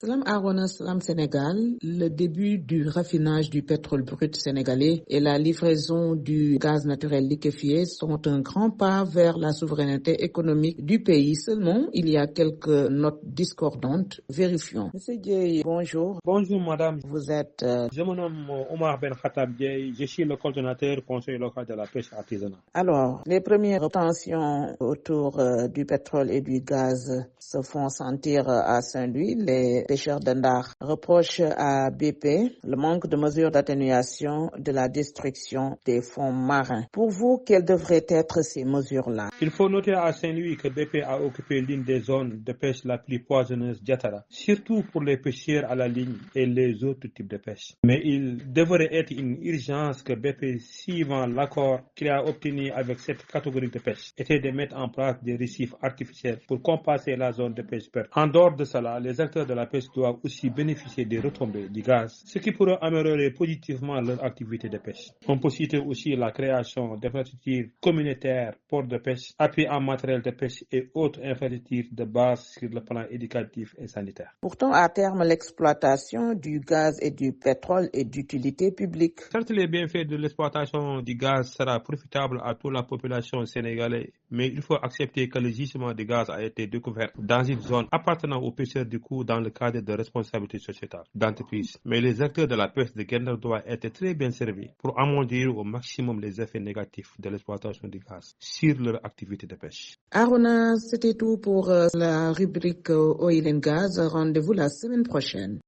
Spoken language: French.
Salam Arona, Salam Sénégal, le début du raffinage du pétrole brut sénégalais et la livraison du gaz naturel liquéfié sont un grand pas vers la souveraineté économique du pays. Seulement, il y a quelques notes discordantes. Vérifions. Monsieur Dieye, bonjour. Bonjour madame. Vous êtes... Je me nomme Omar Ben Khattab Dieye. Je suis le coordonnateur conseil local de la pêche artisanale. Alors, les premières tensions autour du pétrole et du gaz se font sentir à Saint-Louis. Les pêcheurs de Ndar reprochent à BP le manque de mesures d'atténuation de la destruction des fonds marins. Pour vous, quelles devraient être ces mesures-là? Il faut noter à Saint-Louis que BP a occupé l'une des zones de pêche la plus poisonneuse d'Yatara, surtout pour les pêcheurs à la ligne et les autres types de pêche. Mais il devrait être une urgence que BP, suivant l'accord qu'il a obtenu avec cette catégorie de pêche, était de mettre en place des récifs artificiels pour compenser la zone de pêche perte. En dehors de cela, les acteurs de la pêche doivent aussi bénéficier des retombées du gaz, ce qui pourrait améliorer positivement leur activité de pêche. On peut citer aussi la création d'infrastructures communautaires, ports de pêche, appui en matériel de pêche et autres infrastructures de base sur le plan éducatif et sanitaire. Pourtant, à terme, l'exploitation du gaz et du pétrole est d'utilité publique. Certes, les bienfaits de l'exploitation du gaz sera profitable à toute la population sénégalaise, mais il faut accepter que le gisement de gaz a été découvert dans une zone appartenant aux pêcheurs du coup dans le cadre de responsabilité sociétale d'entreprise. Mais les acteurs de la pêche de Guet-Ndar doivent être très bien servis pour amoindrir au maximum les effets négatifs de l'exploitation du gaz sur leur activité de pêche. Arona, c'était tout pour la rubrique Oil and Gaz. Rendez-vous la semaine prochaine.